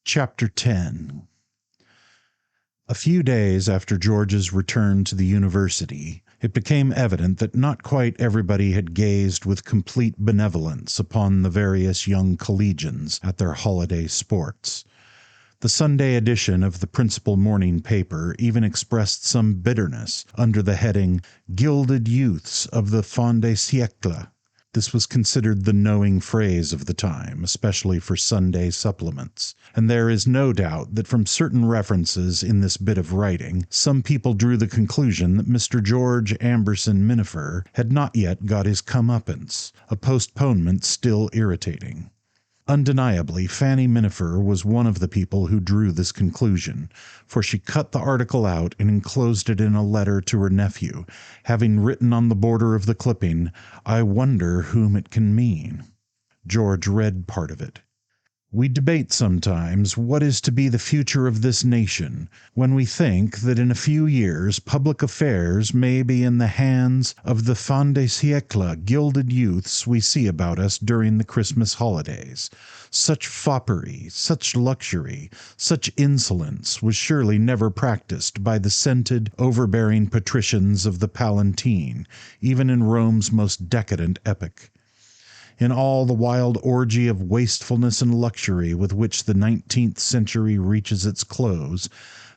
Chapter 10. A few days after George's return to the university, it became evident that not quite everybody had gazed with complete benevolence upon the various young collegians at their holiday sports. The Sunday edition of the principal morning paper even expressed some bitterness under the heading, "Gilded Youths of the Fin de Siècle." This was considered the knowing phrase of the time, especially for Sunday supplements, and there is no doubt that from certain references in this bit of writing, some people drew the conclusion that Mr. George Amberson Minifer had not yet got his comeuppance, a postponement still irritating. Undeniably, Fanny Minifer was one of the people who drew this conclusion, for she cut the article out and enclosed it in a letter to her nephew, having written on the border of the clipping, "I wonder whom it can mean." George read part of it. "We debate sometimes what is to be the future of this nation, when we think that in a few years public affairs may be in the hands of the fin de siècle gilded youths we see about us during the Christmas holidays. Such foppery, such luxury, such insolence was surely never practiced by the scented, overbearing patricians of the Palatine, even in Rome's most decadent epoch. In all the wild orgy of wastefulness and luxury with which the 19th century reaches its close,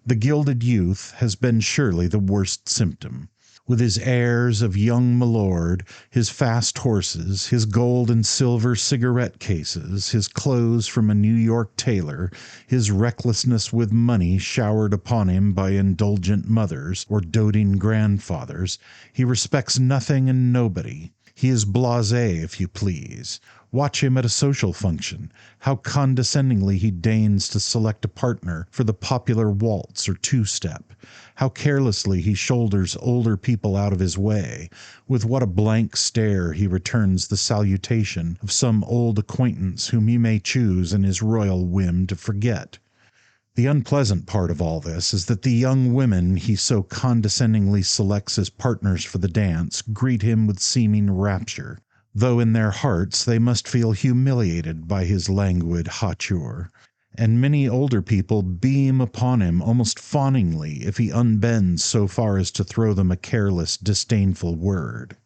the gilded youth has been surely the worst symptom. With his airs of young milord, his fast horses, his gold and silver cigarette cases, his clothes from a New York tailor, his recklessness with money showered upon him by indulgent mothers or doting grandfathers, he respects nothing and nobody. He is blasé, if you please. Watch him at a social function. How condescendingly he deigns to select a partner for the popular waltz or two-step. How carelessly he shoulders older people out of his way. With what a blank stare he returns the salutation of some old acquaintance whom he may choose in his royal whim to forget. The unpleasant part of all this is that the young women he so condescendingly selects as partners for the dance greet him with seeming rapture, though in their hearts they must feel humiliated by his languid hauteur, and many older people beam upon him almost fawningly if he unbends so far as to throw them a careless, disdainful word.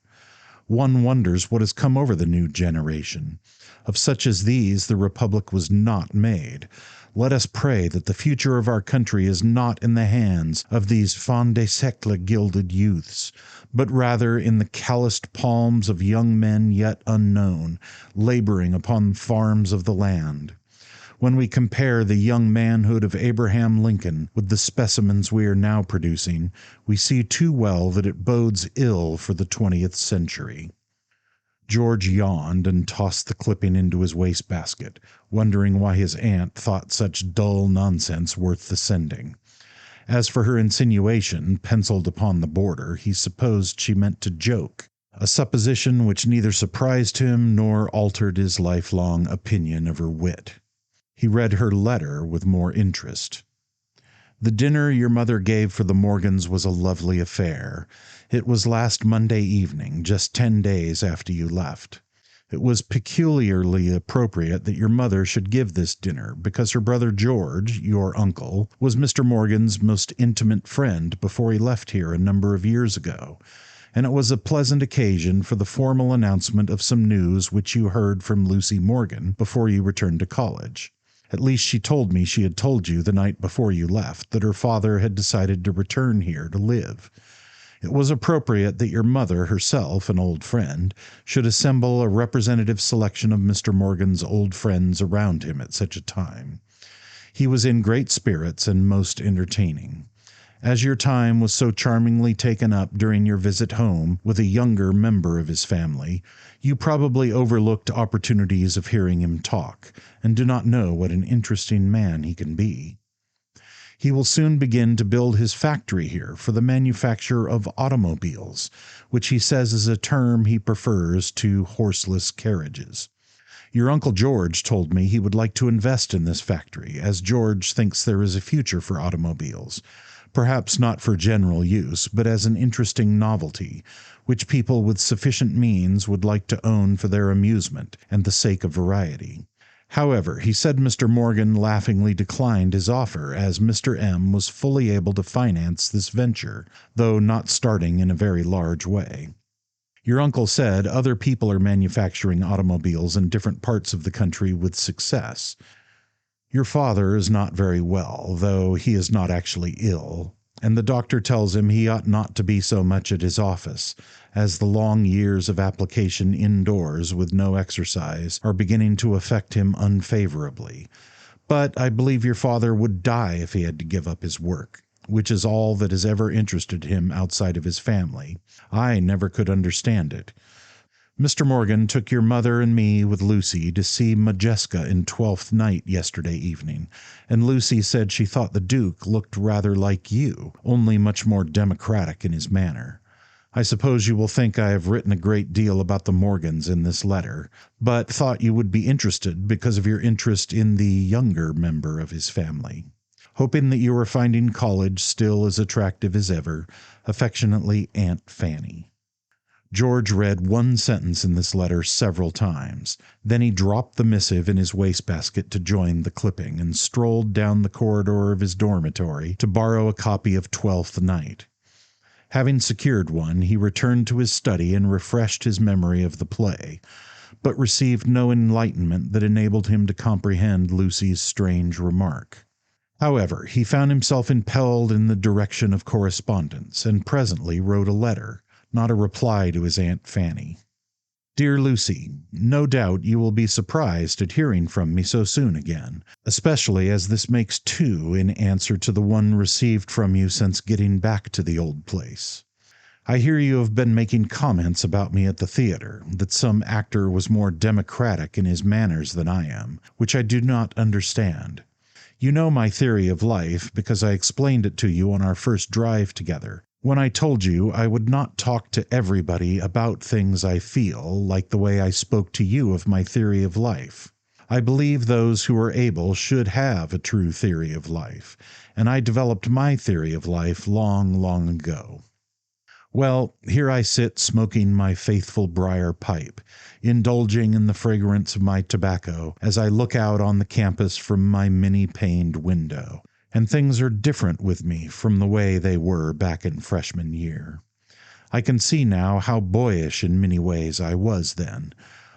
One wonders what has come over the new generation. Of such as these the Republic was not made. Let us pray that the future of our country is not in the hands of these fin de siècle gilded youths, but rather in the calloused palms of young men yet unknown, laboring upon farms of the land. When we compare the young manhood of Abraham Lincoln with the specimens we are now producing, we see too well that it bodes ill for the 20th century. George yawned and tossed the clipping into his wastebasket, wondering why his aunt thought such dull nonsense worth the sending. As for her insinuation, penciled upon the border, he supposed she meant to joke, a supposition which neither surprised him nor altered his lifelong opinion of her wit. He read her letter with more interest. "The dinner your mother gave for the Morgans was a lovely affair. It was last Monday evening, just 10 days after you left. It was peculiarly appropriate that your mother should give this dinner, because her brother George, your uncle, was Mr. Morgan's most intimate friend before he left here a number of years ago, and it was a pleasant occasion for the formal announcement of some news which you heard from Lucy Morgan before you returned to college. At least she told me she had told you the night before you left that her father had decided to return here to live. It was appropriate that your mother herself, an old friend, should assemble a representative selection of Mr. Morgan's old friends around him at such a time. He was in great spirits and most entertaining. As your time was so charmingly taken up during your visit home with a younger member of his family, you probably overlooked opportunities of hearing him talk, and do not know what an interesting man he can be. He will soon begin to build his factory here for the manufacture of automobiles, which he says is a term he prefers to horseless carriages. Your Uncle George told me he would like to invest in this factory, as George thinks there is a future for automobiles, perhaps not for general use, but as an interesting novelty, which people with sufficient means would like to own for their amusement and the sake of variety. However, he said Mr. Morgan laughingly declined his offer, as Mr. M was fully able to finance this venture, though not starting in a very large way. Your uncle said other people are manufacturing automobiles in different parts of the country with success. Your father is not very well, though he is not actually ill, and the doctor tells him he ought not to be so much at his office, as the long years of application indoors with no exercise are beginning to affect him unfavorably. But I believe your father would die if he had to give up his work, which is all that has ever interested him outside of his family. I never could understand it. Mr. Morgan took your mother and me with Lucy to see Modjeska in Twelfth Night yesterday evening, and Lucy said she thought the Duke looked rather like you, only much more democratic in his manner. I suppose you will think I have written a great deal about the Morgans in this letter, but thought you would be interested because of your interest in the younger member of his family. Hoping that you are finding college still as attractive as ever, affectionately, Aunt Fanny. George read one sentence in this letter several times. Then he dropped the missive in his wastebasket to join the clipping, and strolled down the corridor of his dormitory to borrow a copy of Twelfth Night. Having secured one, he returned to his study and refreshed his memory of the play, but received no enlightenment that enabled him to comprehend Lucy's strange remark. However, he found himself impelled in the direction of correspondence, and presently wrote a letter, not a reply to his Aunt Fanny. Dear Lucy, no doubt you will be surprised at hearing from me so soon again, especially as this makes two in answer to the one received from you since getting back to the old place. I hear you have been making comments about me at the theater, that some actor was more democratic in his manners than I am, which I do not understand. You know my theory of life, because I explained it to you on our first drive together, when I told you I would not talk to everybody about things I feel, like the way I spoke to you of my theory of life. I believe those who are able should have a true theory of life, and I developed my theory of life long, long ago. Well, here I sit smoking my faithful briar pipe, indulging in the fragrance of my tobacco as I look out on the campus from my many-paned window, and things are different with me from the way they were back in freshman year. I can see now how boyish in many ways I was then.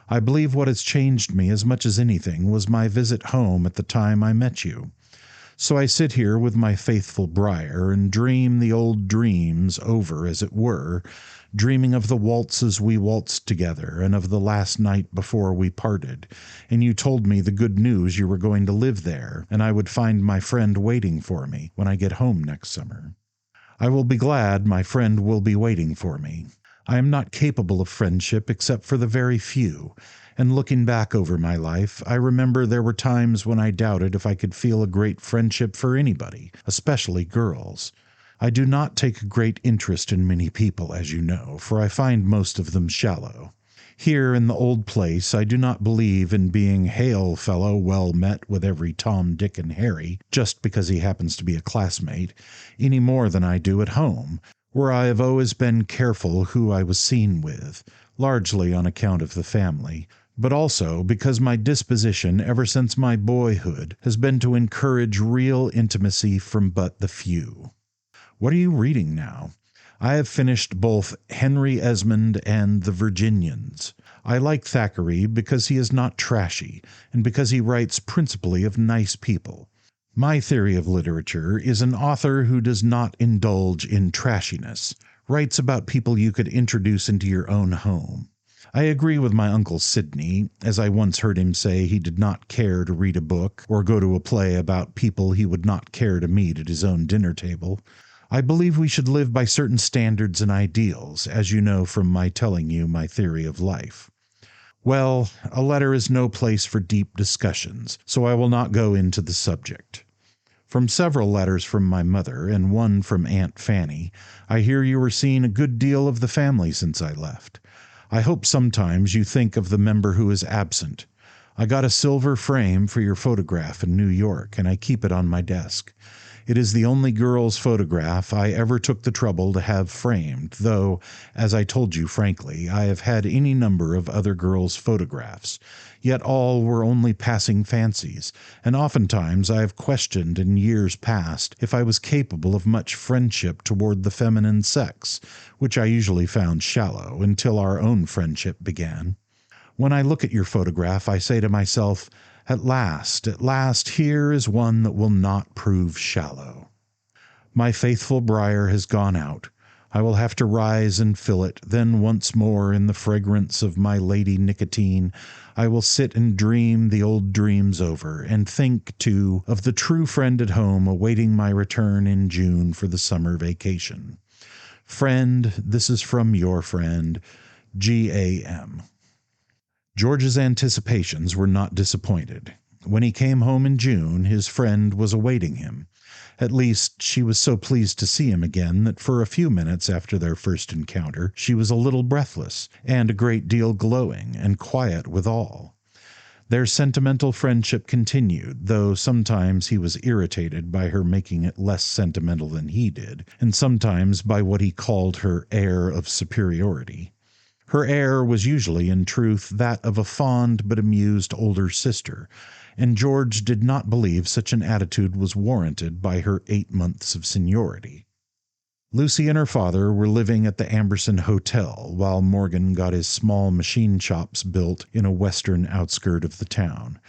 I believe what has changed me as much as anything was my visit home at the time I met you. So I sit here with my faithful briar and dream the old dreams over, as it were, dreaming of the waltzes we waltzed together and of the last night before we parted, and you told me the good news you were going to live there, and I would find my friend waiting for me when I get home next summer. I will be glad my friend will be waiting for me. I am not capable of friendship except for the very few, and looking back over my life, I remember there were times when I doubted if I could feel a great friendship for anybody, especially girls. I do not take a great interest in many people, as you know, for I find most of them shallow. Here in the old place I do not believe in being hail fellow well met with every Tom, Dick, and Harry, just because he happens to be a classmate, any more than I do at home, where I have always been careful who I was seen with, largely on account of the family, but also because my disposition ever since my boyhood has been to encourage real intimacy from but the few. What are you reading now? I have finished both Henry Esmond and The Virginians. I like Thackeray because he is not trashy, and because he writes principally of nice people. My theory of literature is an author who does not indulge in trashiness, writes about people you could introduce into your own home. I agree with my Uncle Sidney, as I once heard him say he did not care to read a book or go to a play about people he would not care to meet at his own dinner table. I believe we should live by certain standards and ideals, as you know from my telling you my theory of life. Well, a letter is no place for deep discussions, so I will not go into the subject. From several letters from my mother, and one from Aunt Fanny, I hear you are seeing a good deal of the family since I left. I hope sometimes you think of the member who is absent. I got a silver frame for your photograph in New York, and I keep it on my desk. It is the only girl's photograph I ever took the trouble to have framed, though, as I told you frankly, I have had any number of other girls' photographs, yet all were only passing fancies, and oftentimes I have questioned in years past if I was capable of much friendship toward the feminine sex, which I usually found shallow until our own friendship began. When I look at your photograph, I say to myself, at last, here is one that will not prove shallow. My faithful briar has gone out. I will have to rise and fill it. Then once more in the fragrance of my lady nicotine, I will sit and dream the old dreams over, and think, too, of the true friend at home awaiting my return in June for the summer vacation. Friend, this is from your friend, G.A.M. George's anticipations were not disappointed. When he came home in June, his friend was awaiting him. At least, she was so pleased to see him again that for a few minutes after their first encounter, she was a little breathless, and a great deal glowing, and quiet withal. Their sentimental friendship continued, though sometimes he was irritated by her making it less sentimental than he did, and sometimes by what he called her air of superiority. Her air was usually, in truth, that of a fond but amused older sister, and George did not believe such an attitude was warranted by her 8 months of seniority. Lucy and her father were living at the Amberson Hotel, while Morgan got his small machine shops built in a western outskirt of the town,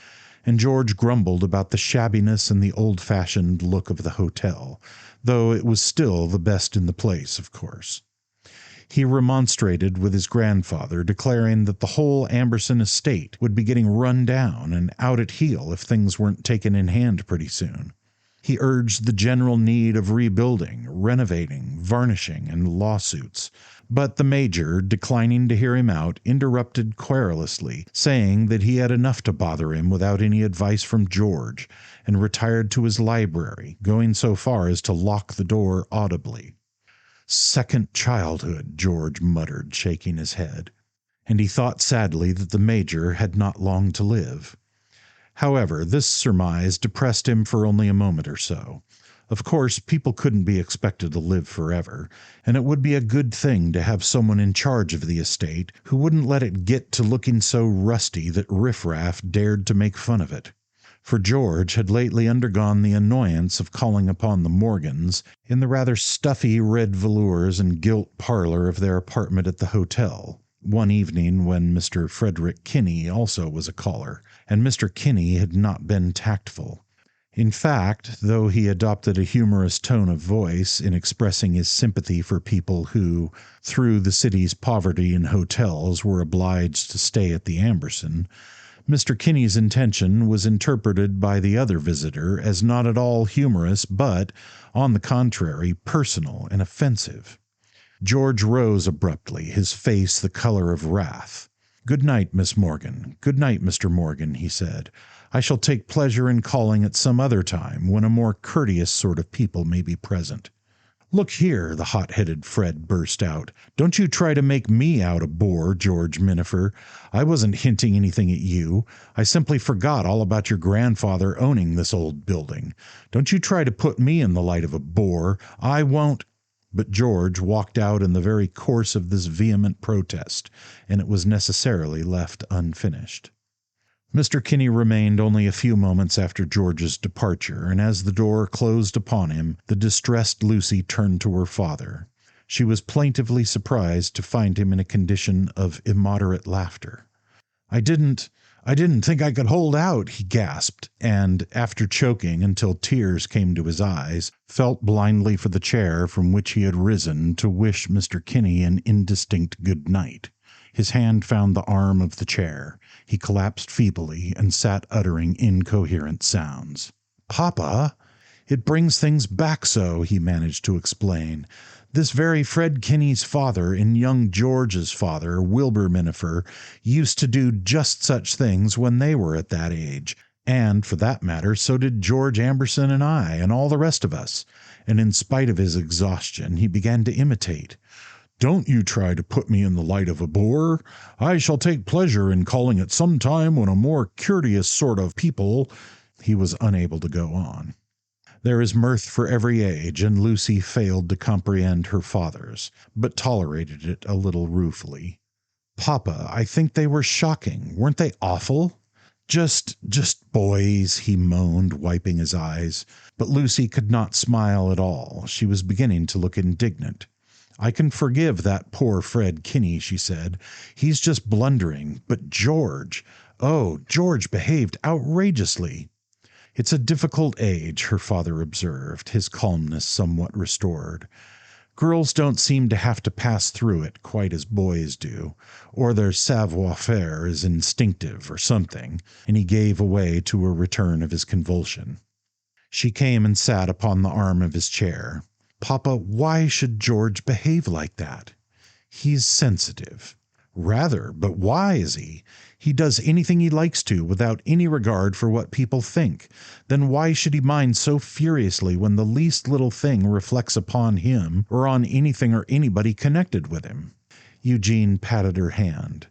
and George grumbled about the shabbiness and the old-fashioned look of the hotel, though it was still the best in the place, of course. He remonstrated with his grandfather, declaring that the whole Amberson estate would be getting run down and out at heel if things weren't taken in hand pretty soon. He urged the general need of rebuilding, renovating, varnishing, and lawsuits, but the Major, declining to hear him out, interrupted querulously, saying that he had enough to bother him without any advice from George, and retired to his library, going so far as to lock the door audibly. "Second childhood," George muttered, shaking his head, and he thought sadly that the Major had not long to live. However, this surmise depressed him for only a moment or so. Of course, people couldn't be expected to live forever, and it would be a good thing to have someone in charge of the estate who wouldn't let it get to looking so rusty that riffraff dared to make fun of it. For George had lately undergone the annoyance of calling upon the Morgans in the rather stuffy red velours and gilt parlor of their apartment at the hotel, one evening when Mr. Frederick Kinney also was a caller, and Mr. Kinney had not been tactful. In fact, though he adopted a humorous tone of voice in expressing his sympathy for people who, through the city's poverty in hotels, were obliged to stay at the Amberson, Mr. Kinney's intention was interpreted by the other visitor as not at all humorous, but, on the contrary, personal and offensive. George rose abruptly, his face the color of wrath. "Good night, Miss Morgan. Good night, Mr. Morgan," he said. "I shall take pleasure in calling at some other time, when a more courteous sort of people may be present." "Look here," the hot-headed Fred burst out. "Don't you try to make me out a bore, George Minifer. I wasn't hinting anything at you. I simply forgot all about your grandfather owning this old building. Don't you try to put me in the light of a bore. I won't—" But George walked out in the very course of this vehement protest, and it was necessarily left unfinished. Mr. Kinney remained only a few moments after George's departure, and as the door closed upon him, the distressed Lucy turned to her father. She was plaintively surprised to find him in a condition of immoderate laughter. I didn't think I could hold out," he gasped, and, after choking until tears came to his eyes, felt blindly for the chair from which he had risen to wish Mr. Kinney an indistinct good night. His hand found the arm of the chair. He collapsed feebly and sat uttering incoherent sounds. "Papa, it brings things back so," he managed to explain. "This very Fred Kinney's father and young George's father, Wilbur Minifer, used to do just such things when they were at that age. And, for that matter, so did George Amberson and I and all the rest of us." And in spite of his exhaustion, he began to imitate. "Don't you try to put me in the light of a bore. I shall take pleasure in calling at some time when a more courteous sort of people—" He was unable to go on. There is mirth for every age, and Lucy failed to comprehend her father's, but tolerated it a little ruefully. Papa, I think they were shocking. Weren't they awful? Just boys, he moaned, wiping his eyes. But Lucy could not smile at all. She was beginning to look indignant. I can forgive that poor Fred Kinney, she said. He's just blundering. But George, oh, George behaved outrageously. It's a difficult age, her father observed, his calmness somewhat restored. Girls don't seem to have to pass through it quite as boys do, or their savoir-faire is instinctive or something, and he gave way to a return of his convulsion. She came and sat upon the arm of his chair. Papa, why should George behave like that? He's sensitive. Rather, but why is he? He does anything he likes to without any regard for what people think. Then why should he mind so furiously when the least little thing reflects upon him or on anything or anybody connected with him? Eugene patted her hand.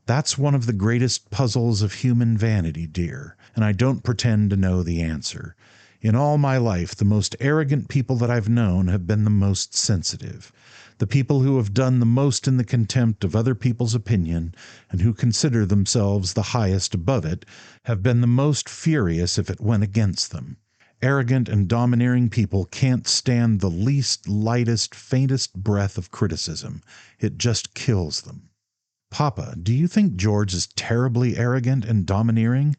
That's one of the greatest puzzles of human vanity, dear, and I don't pretend to know the answer. In all my life, the most arrogant people that I've known have been the most sensitive. The people who have done the most in the contempt of other people's opinion, and who consider themselves the highest above it, have been the most furious if it went against them. Arrogant and domineering people can't stand the least, lightest, faintest breath of criticism. It just kills them. Papa, do you think George is terribly arrogant and domineering?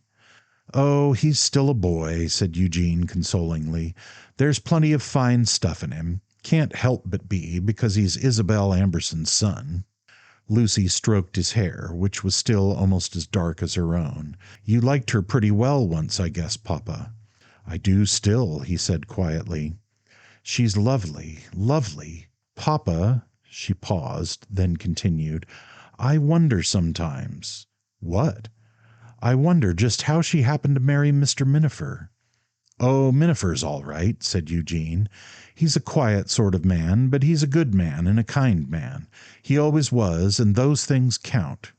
Oh, he's still a boy, said Eugene consolingly. There's plenty of fine stuff in him. Can't help but be, because he's Isabel Ambersons' son. Lucy stroked his hair, which was still almost as dark as her own. You liked her pretty well once, I guess, Papa. I do still, he said quietly. She's lovely, lovely. Papa, she paused, then continued, I wonder sometimes. What? I wonder just how she happened to marry Mr. Minifer. Oh, Minifer's all right, said Eugene. He's a quiet sort of man, but he's a good man and a kind man. He always was, and those things count.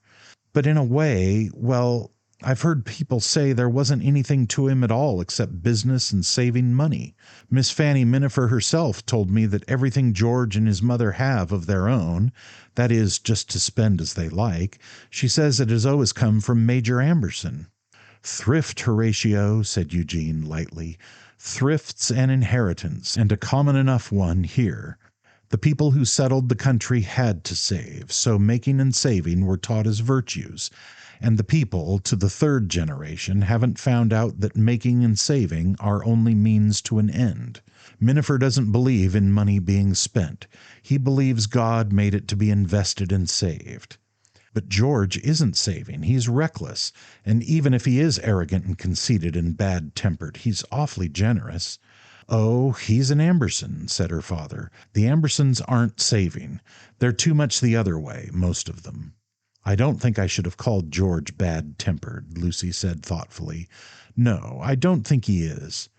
But in a way, well, I've heard people say there wasn't anything to him at all except business and saving money. Miss Fanny Minifer herself told me that everything George and his mother have of their own, that is, just to spend as they like, she says it has always come from Major Amberson. Thrift, Horatio, said Eugene lightly. Thrift's an inheritance, and a common enough one here. The people who settled the country had to save, so making and saving were taught as virtues, and the people, to the third generation, haven't found out that making and saving are only means to an end. Minifer doesn't believe in money being spent. He believes God made it to be invested and saved. But George isn't saving. He's reckless, and even if he is arrogant and conceited and bad-tempered, he's awfully generous. Oh, he's an Amberson, said her father. The Ambersons aren't saving. They're too much the other way, most of them. I don't think I should have called George bad-tempered, Lucy said thoughtfully. No, I don't think he is.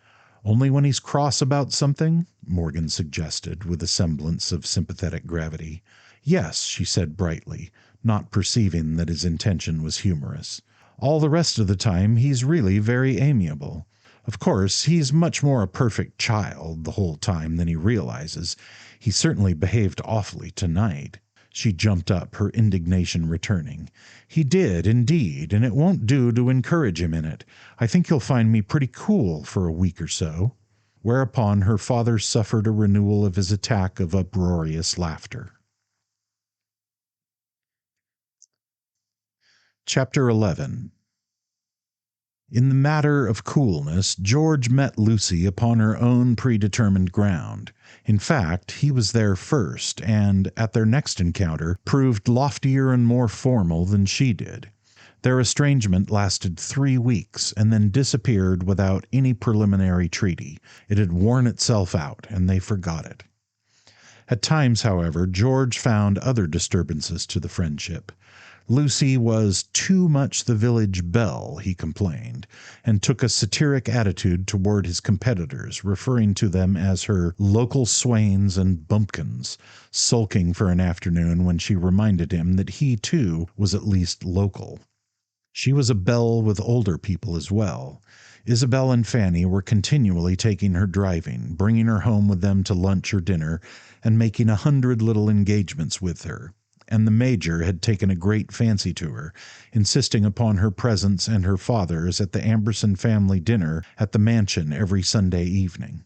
Only when he's cross about something? Morgan suggested, with a semblance of sympathetic gravity. Yes, she said brightly, not perceiving that his intention was humorous. All the rest of the time he's really very amiable. Of course, he's much more a perfect child the whole time than he realizes. He certainly behaved awfully tonight. She jumped up, her indignation returning. He did, indeed, and it won't do to encourage him in it. I think he'll find me pretty cool for a week or so. Whereupon her father suffered a renewal of his attack of uproarious laughter. Chapter 11. In the matter of coolness, George met Lucy upon her own predetermined ground. In fact, he was there first, and, at their next encounter, proved loftier and more formal than she did. Their estrangement lasted 3 weeks, and then disappeared without any preliminary treaty. It had worn itself out, and they forgot it. At times, however, George found other disturbances to the friendship. Lucy was too much the village belle, he complained, and took a satiric attitude toward his competitors, referring to them as her local swains and bumpkins, sulking for an afternoon when she reminded him that he, too, was at least local. She was a belle with older people as well. Isabel and Fanny were continually taking her driving, bringing her home with them to lunch or dinner, and making 100 little engagements with her. And the Major had taken a great fancy to her, insisting upon her presence and her father's at the Amberson family dinner at the mansion every Sunday evening.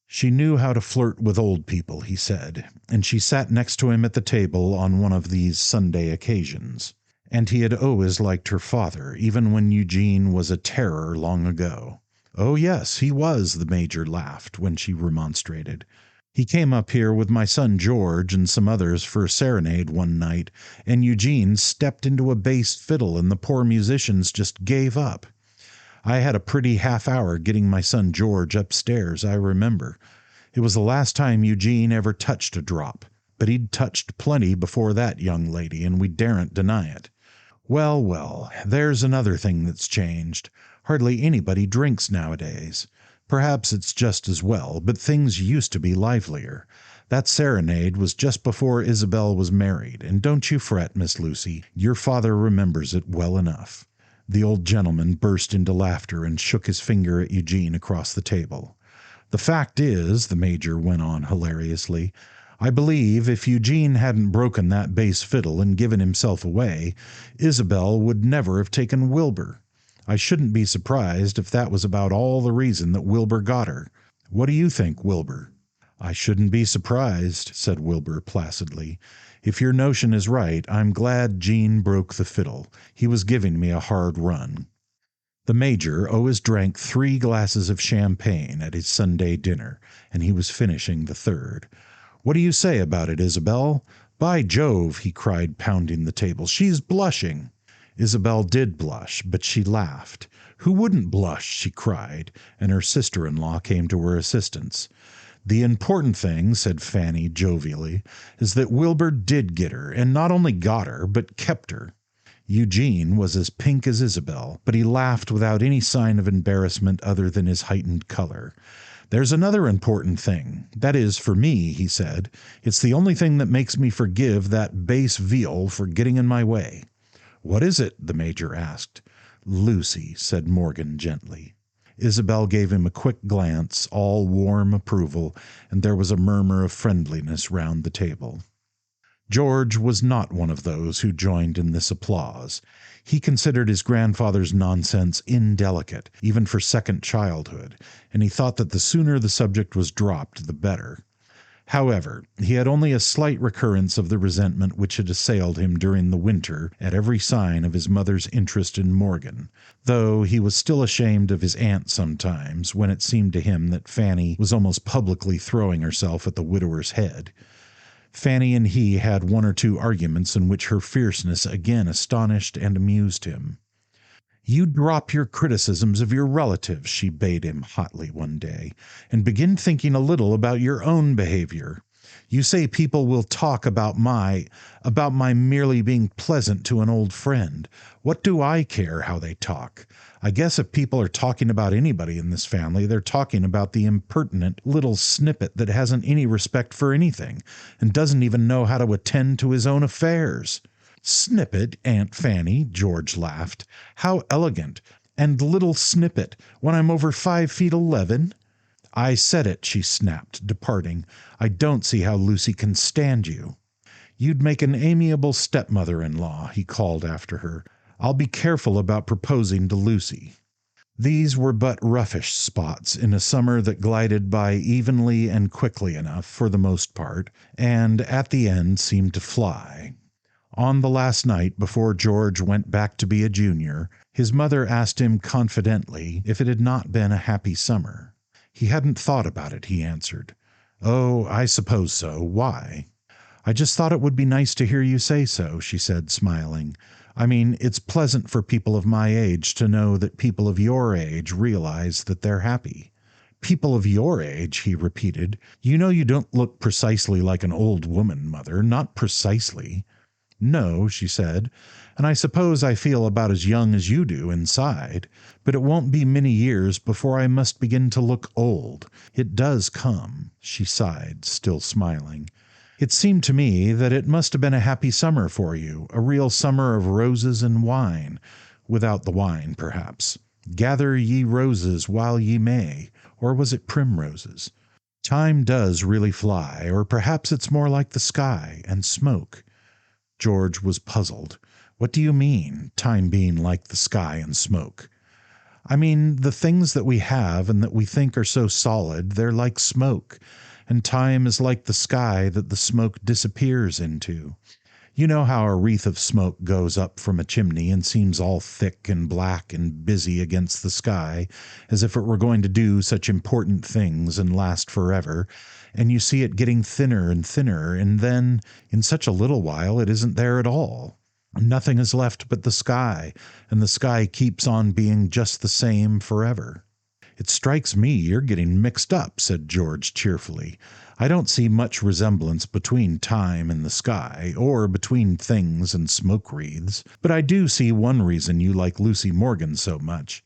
She knew how to flirt with old people, he said, and she sat next to him at the table on one of these Sunday occasions. And he had always liked her father, even when Eugene was a terror long ago. Oh, yes, he was, the Major laughed when she remonstrated. He came up here with my son George and some others for a serenade one night, and Eugene stepped into a bass fiddle and the poor musicians just gave up. I had a pretty half-hour getting my son George upstairs, I remember. It was the last time Eugene ever touched a drop, but he'd touched plenty before that, young lady, and we daren't deny it. Well, well, there's another thing that's changed. Hardly anybody drinks nowadays. Perhaps it's just as well, but things used to be livelier. That serenade was just before Isabel was married, and don't you fret, Miss Lucy, your father remembers it well enough. The old gentleman burst into laughter and shook his finger at Eugene across the table. The fact is, the Major went on hilariously, I believe if Eugene hadn't broken that bass fiddle and given himself away, Isabel would never have taken Wilbur. I shouldn't be surprised if that was about all the reason that Wilbur got her. What do you think, Wilbur? I shouldn't be surprised, said Wilbur placidly. If your notion is right, I'm glad Gene broke the fiddle. He was giving me a hard run. The Major always drank 3 glasses of champagne at his Sunday dinner, and he was finishing the third. What do you say about it, Isabel? By Jove, he cried, pounding the table, she's blushing. Isabel did blush, but she laughed. Who wouldn't blush, she cried, and her sister-in-law came to her assistance. The important thing, said Fanny jovially, is that Wilbur did get her, and not only got her, but kept her. Eugene was as pink as Isabel, but he laughed without any sign of embarrassment other than his heightened color. There's another important thing. That is, for me, he said. It's the only thing that makes me forgive that base veal for getting in my way. What is it? The Major asked. Lucy, said Morgan gently. Isabel gave him a quick glance, all warm approval, and there was a murmur of friendliness round the table. George was not one of those who joined in this applause. He considered his grandfather's nonsense indelicate, even for second childhood, and he thought that the sooner the subject was dropped, the better. However, he had only a slight recurrence of the resentment which had assailed him during the winter at every sign of his mother's interest in Morgan, though he was still ashamed of his aunt sometimes, when it seemed to him that Fanny was almost publicly throwing herself at the widower's head. Fanny and he had 1 or 2 arguments in which her fierceness again astonished and amused him. You drop your criticisms of your relatives, she bade him hotly one day, and begin thinking a little about your own behavior. You say people will talk about my merely being pleasant to an old friend. What do I care how they talk? I guess if people are talking about anybody in this family, they're talking about the impertinent little snippet that hasn't any respect for anything, and doesn't even know how to attend to his own affairs. Snippet, Aunt Fanny, George laughed. How elegant. And little snippet, when I'm over 5'11". I said it, she snapped, departing. I don't see how Lucy can stand you. You'd make an amiable stepmother-in-law, he called after her. I'll be careful about proposing to Lucy. These were but roughish spots in a summer that glided by evenly and quickly enough for the most part, and at the end seemed to fly. On the last night before George went back to be a junior, his mother asked him confidently if it had not been a happy summer. He hadn't thought about it, he answered. Oh, I suppose so. Why? I just thought it would be nice to hear you say so, she said, smiling. I mean, it's pleasant for people of my age to know that people of your age realize that they're happy. People of your age, he repeated. You know you don't look precisely like an old woman, Mother, not precisely. No, she said, and I suppose I feel about as young as you do inside, but it won't be many years before I must begin to look old. It does come, she sighed, still smiling. It seemed to me that it must have been a happy summer for you, a real summer of roses and wine, without the wine, perhaps. Gather ye roses while ye may, or was it primroses? Time does really fly, or perhaps it's more like the sky and smoke. George was puzzled. What do you mean, time being like the sky and smoke? I mean, the things that we have and that we think are so solid, they're like smoke, and time is like the sky that the smoke disappears into. You know how a wreath of smoke goes up from a chimney and seems all thick and black and busy against the sky, as if it were going to do such important things and last forever, and you see it getting thinner and thinner, and then, in such a little while, it isn't there at all. Nothing is left but the sky, and the sky keeps on being just the same forever. It strikes me you're getting mixed up, said George cheerfully. I don't see much resemblance between time and the sky, or between things and smoke wreaths, but I do see one reason you like Lucy Morgan so much.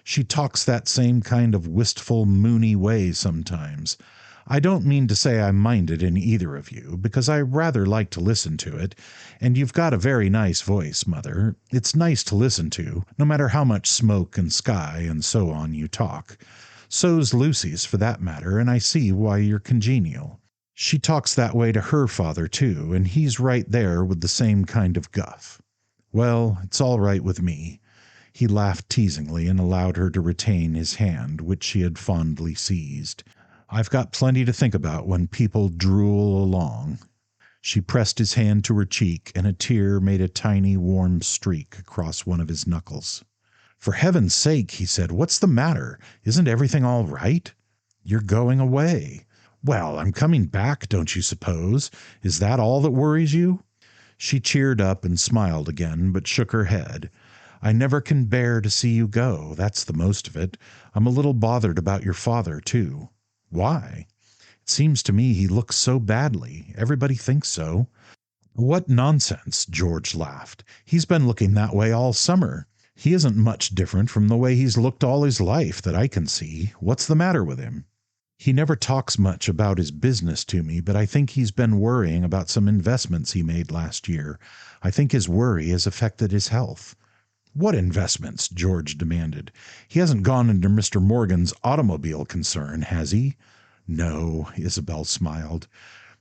She talks that same kind of wistful, moony way sometimes. I don't mean to say I mind it in either of you, because I rather like to listen to it, and you've got a very nice voice, Mother. It's nice to listen to, no matter how much smoke and sky and so on you talk. So's Lucy's, for that matter, and I see why you're congenial. She talks that way to her father, too, and he's right there with the same kind of guff. Well, it's all right with me. He laughed teasingly and allowed her to retain his hand, which she had fondly seized. I've got plenty to think about when people drool along. She pressed his hand to her cheek, and a tear made a tiny warm streak across one of his knuckles. For heaven's sake, he said, what's the matter? Isn't everything all right? You're going away. Well, I'm coming back, don't you suppose? Is that all that worries you? She cheered up and smiled again, but shook her head. I never can bear to see you go, that's the most of it. I'm a little bothered about your father, too. Why? It seems to me he looks so badly. Everybody thinks so. What nonsense, George laughed. He's been looking that way all summer. He isn't much different from the way he's looked all his life that I can see. What's the matter with him? He never talks much about his business to me, but I think he's been worrying about some investments he made last year. I think his worry has affected his health. What investments? George demanded. He hasn't gone into Mr. Morgan's automobile concern, has he? No, Isabel smiled.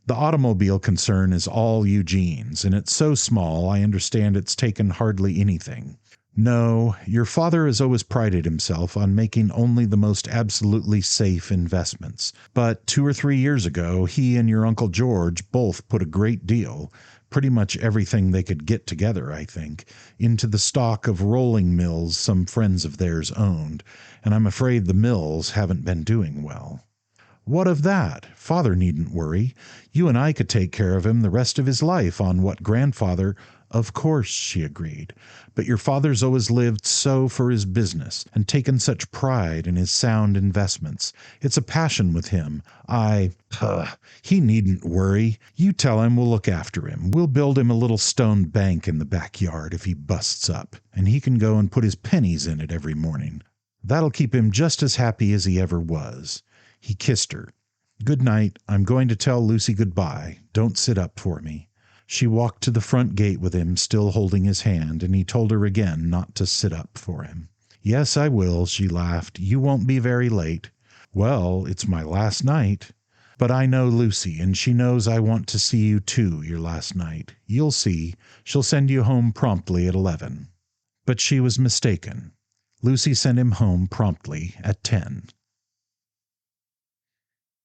The automobile concern is all Eugene's, and it's so small I understand it's taken hardly anything. No, your father has always prided himself on making only the most absolutely safe investments. But 2 or 3 years ago, he and your Uncle George both put a great deal, pretty much everything they could get together, I think, into the stock of rolling mills some friends of theirs owned, and I'm afraid the mills haven't been doing well. What of that? Father needn't worry. You and I could take care of him the rest of his life on what grandfather— Of course, she agreed, but your father's always lived so for his business, and taken such pride in his sound investments. It's a passion with him. He needn't worry. You tell him we'll look after him. We'll build him a little stone bank in the backyard if he busts up, and he can go and put his pennies in it every morning. That'll keep him just as happy as he ever was. He kissed her. Good night. I'm going to tell Lucy goodbye. Don't sit up for me. She walked to the front gate with him, still holding his hand, and he told her again not to sit up for him. Yes, I will, she laughed. You won't be very late. Well, it's my last night. But I know Lucy, and she knows I want to see you too your last night. You'll see. She'll send you home promptly at 11. But she was mistaken. Lucy sent him home promptly at 10.